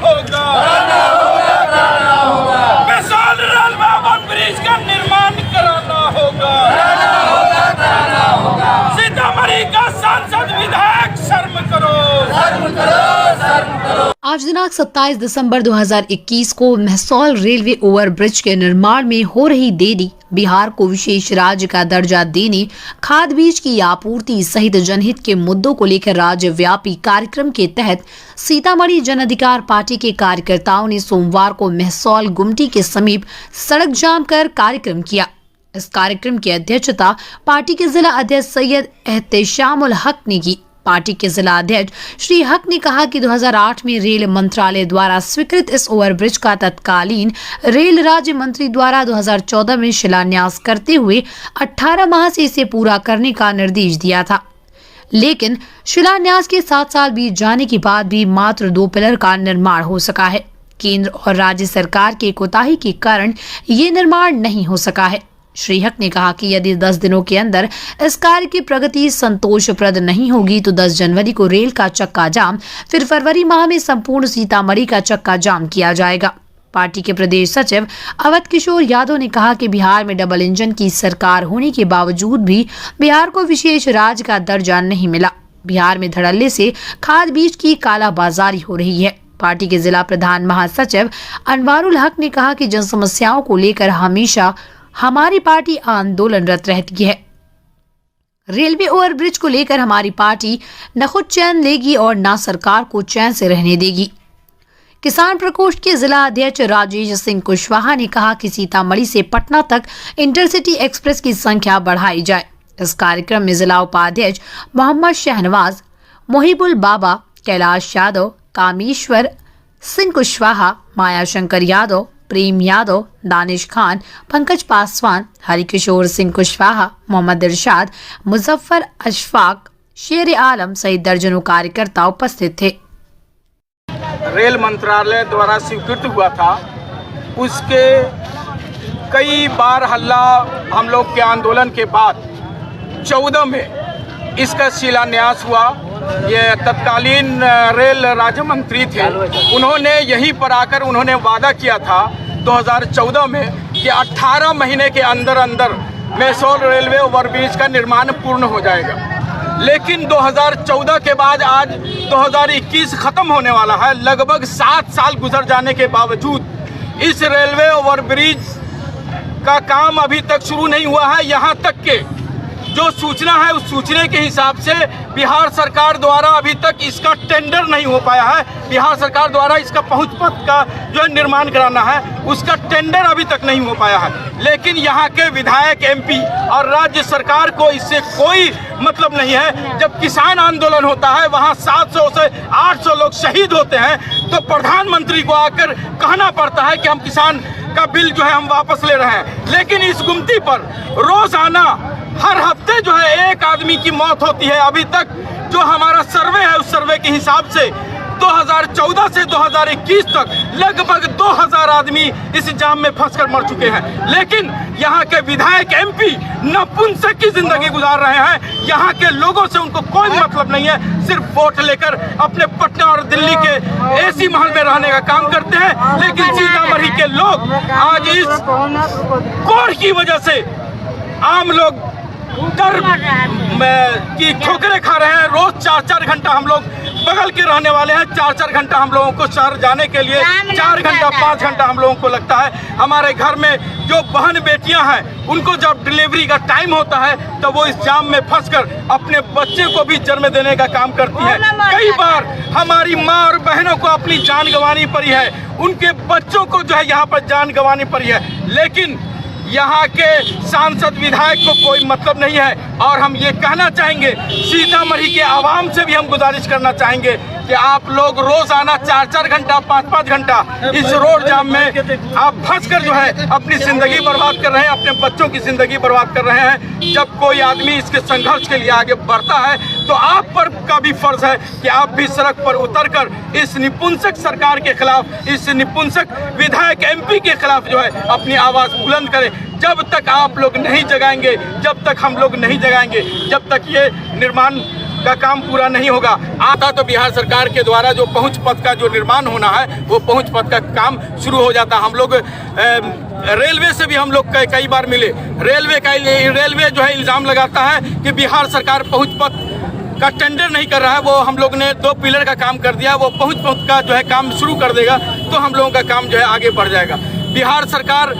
होगा, कराना होगा। विशाल रेलवे ओवरब्रिज का निर्माण कराना होगा, कराना होगा। सीतामढ़ी का सांसद विधायक शर्म करो, शर्म करो, शर्म करो। आज दिनांक 27 दिसंबर 2021 को महसौल रेलवे ओवरब्रिज के निर्माण में हो रही देरी, बिहार को विशेष राज्य का दर्जा देने, खाद बीज की आपूर्ति सहित जनहित के मुद्दों को लेकर राज्यव्यापी कार्यक्रम के तहत सीतामढ़ी जन अधिकार पार्टी के कार्यकर्ताओं ने सोमवार को महसौल गुमटी के समीप सड़क जाम कर कार्यक्रम किया। इस कार्यक्रम की अध्यक्षता पार्टी के जिला अध्यक्ष सैयद एहतेशामुल हक ने की। पार्टी के जिला अध्यक्ष श्री हक ने कहा कि 2008 में रेल मंत्रालय द्वारा स्वीकृत इस ओवरब्रिज का तत्कालीन रेल राज्य मंत्री द्वारा 2014 में शिलान्यास करते हुए 18 माह से इसे पूरा करने का निर्देश दिया था, लेकिन शिलान्यास के 7 साल बीत जाने के बाद भी मात्र 2 पिलर का निर्माण हो सका है। केंद्र और राज्य सरकार के कोताही के कारण ये निर्माण नहीं हो सका है। श्री हक ने कहा कि यदि 10 दिनों के अंदर इस कार्य की प्रगति संतोषप्रद नहीं होगी तो 10 जनवरी को रेल का चक्का जाम, फिर फरवरी माह में संपूर्ण सीतामढ़ी का चक्का जाम किया जाएगा। पार्टी के प्रदेश सचिव अवध किशोर यादव ने कहा कि बिहार में डबल इंजन की सरकार होने के बावजूद भी बिहार को विशेष राज्य का दर्जा नहीं मिला। बिहार में धड़ल्ले से खाद बीज की कालाबाजारी हो रही है। पार्टी के जिला प्रधान महासचिव अनवारुल हक ने कहा कि जन समस्याओं को लेकर हमेशा हमारी पार्टी आंदोलनरत रहती है। रेलवे ओवरब्रिज को लेकर हमारी पार्टी न खुद चैन लेगी और न सरकार को चैन से रहने देगी। किसान प्रकोष्ठ के जिला अध्यक्ष राजेश सिंह कुशवाहा ने कहा कि सीतामढ़ी से पटना तक इंटरसिटी एक्सप्रेस की संख्या बढ़ाई जाए। इस कार्यक्रम में जिला उपाध्यक्ष मोहम्मद शहनवाज, मोहिबुल बाबा, कैलाश यादव, कामेश्वर सिंह कुशवाहा, माया शंकर यादव, प्रेम यादव, दानिश खान, पंकज पासवान, हरिकिशोर सिंह कुशवाहा, मोहम्मद इरशाद, मुजफ्फर अशफाक, शेर आलम सहित दर्जनों कार्यकर्ता उपस्थित थे। रेल मंत्रालय द्वारा स्वीकृत हुआ था, उसके कई बार हल्ला हम लोग के आंदोलन के बाद 14 में इसका शिलान्यास हुआ। ये तत्कालीन रेल राज्य मंत्री थे, उन्होंने यहीं पर आकर उन्होंने वादा किया था 2014 में कि 18 महीने के अंदर अंदर महसौल रेलवे ओवरब्रिज का निर्माण पूर्ण हो जाएगा। लेकिन 2014 के बाद आज 2021 खत्म होने वाला है। लगभग 7 साल गुजर जाने के बावजूद इस रेलवे ओवरब्रिज का काम अभी तक शुरू नहीं हुआ है। यहाँ तक के जो सूचना है उस सूचना के हिसाब से बिहार सरकार द्वारा अभी तक इसका टेंडर नहीं हो पाया है। बिहार सरकार द्वारा इसका पहुंच पथ का जो निर्माण कराना है उसका टेंडर अभी तक नहीं हो पाया है। लेकिन यहाँ के विधायक, एमपी और राज्य सरकार को इससे कोई मतलब नहीं है। जब किसान आंदोलन होता है वहाँ 700 से 800 लोग शहीद होते हैं तो प्रधानमंत्री को आकर कहना पड़ता है कि हम किसान का बिल जो है हम वापस ले रहे हैं। लेकिन इस गुमती पर रोजाना हर हफ्ते जो है एक आदमी की मौत होती है। अभी तक जो हमारा सर्वे है उस सर्वे के हिसाब से 2014 से 2021 तक लगभग 2000 आदमी इस जाम में फंसकर मर चुके हैं। लेकिन यहाँ के विधायक, एमपी नपुंसक की जिंदगी गुजार रहे हैं। यहाँ के लोगों से उनको कोई मतलब नहीं है, सिर्फ वोट लेकर अपने पटना और दिल्ली के एसी महल में रहने का काम करते हैं। लेकिन सीतामढ़ी के लोग आज इस कोड़ की वजह से आम लोग डर की ठोकरें खा रहे हैं। रोज 4-4 घंटा हम लोग बगल के रहने वाले हैं। 4-4 घंटा हम लोगों को शहर जाने के लिए 4 घंटा 5 घंटा हम लोगों को लगता है। हमारे घर में जो बहन बेटियां हैं उनको जब डिलीवरी का टाइम होता है तो वो इस जाम में फंसकर अपने बच्चे को भी जन्म देने का काम करती है। कई बार हमारी माँ और बहनों को अपनी जान गंवानी पड़ी है, उनके बच्चों को जो है यहाँ पर जान गंवानी पड़ी है। लेकिन यहाँ के सांसद, विधायक को कोई मतलब नहीं है। और हम ये कहना चाहेंगे, सीतामढ़ी के आवाम से भी हम गुजारिश करना चाहेंगे कि आप लोग रोजाना 4-4 घंटा 5-5 घंटा इस रोड जाम में आप फंसकर जो है अपनी ज़िंदगी बर्बाद कर रहे हैं, अपने बच्चों की ज़िंदगी बर्बाद कर रहे हैं। जब कोई आदमी इसके संघर्ष के लिए आगे बढ़ता है तो आप पर का भी फर्ज है कि आप भी सड़क पर उतरकर इस निपुंसक सरकार के खिलाफ, इस निपुंसक विधायक, एमपी के खिलाफ जो है अपनी आवाज़ बुलंद करें। जब तक आप लोग नहीं जगाएंगे, जब तक हम लोग नहीं जगाएंगे, जब तक ये निर्माण का काम पूरा नहीं होगा। आता तो बिहार सरकार के द्वारा जो पहुंच पथ का जो निर्माण होना है वो पहुंच पथ का काम शुरू हो जाता। हम लोग रेलवे से भी हम लोग कई बार मिले। रेलवे जो है इल्ज़ाम लगाता है कि बिहार सरकार पहुंच पथ का टेंडर नहीं कर रहा है। वो हम लोग ने 2 पिलर का काम कर दिया, वो पहुंच पथ का जो है काम शुरू कर देगा तो हम लोगों का काम जो है आगे बढ़ जाएगा। बिहार सरकार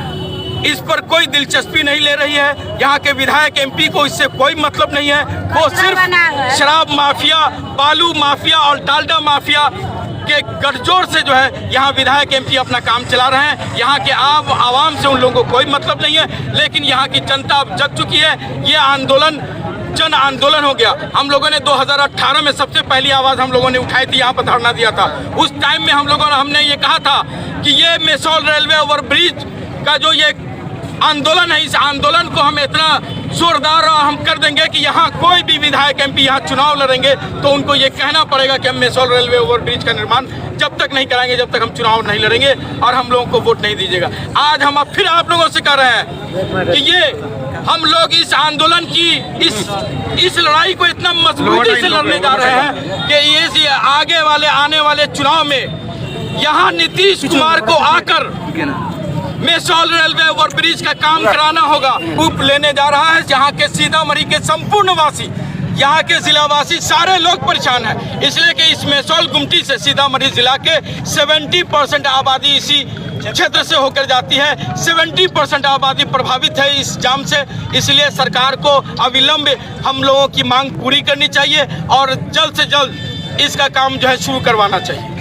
इस पर कोई दिलचस्पी नहीं ले रही है। यहाँ के विधायक MP को इससे कोई मतलब नहीं है। वो सिर्फ शराब माफिया, बालू माफिया और डालडा माफिया के गठजोड़ से जो है यहाँ विधायक MP अपना काम चला रहे हैं। यहाँ के आवाम से उन लोगों को कोई मतलब नहीं है। लेकिन यहाँ की जनता अब जग चुकी है। ये आंदोलन जन आंदोलन हो गया। हम लोगों ने 2018 में सबसे पहली आवाज़ हम लोगों ने उठाई थी, यहाँ पर धरना दिया था। उस टाइम में हमने ये कहा था कि ये मेसोल रेलवे ओवरब्रिज का जो ये आंदोलन है, इस आंदोलन को हम इतना जोरदार हम कर देंगे कि यहाँ कोई भी विधायक MP यहाँ चुनाव लड़ेंगे तो उनको ये कहना पड़ेगा कि हम मेसोल रेलवे ओवरब्रिज का निर्माण जब तक नहीं कराएंगे, जब तक हम चुनाव नहीं लड़ेंगे और हम लोगों को वोट नहीं दीजिएगा। आज हम फिर आप लोगों से कह रहे हैं कि ये हम लोग इस आंदोलन की इस लड़ाई को इतना मजबूती से लड़ने जा रहे हैं कि ये आने वाले चुनाव में यहाँ नीतीश कुमार को आकर मेसोल रेलवे ओवरब्रिज का काम कराना होगा। रूप लेने जा रहा है। यहाँ के सीतामढ़ी के संपूर्ण वासी, यहाँ के जिलावासी सारे लोग परेशान हैं, इसलिए कि इस मेसोल गुमटी से सीतामढ़ी जिला के 70% आबादी इसी क्षेत्र से होकर जाती है। 70% आबादी प्रभावित है इस जाम से। इसलिए सरकार को अविलंब हम लोगों की मांग पूरी करनी चाहिए और जल्द से जल्द इसका काम जो है शुरू करवाना चाहिए।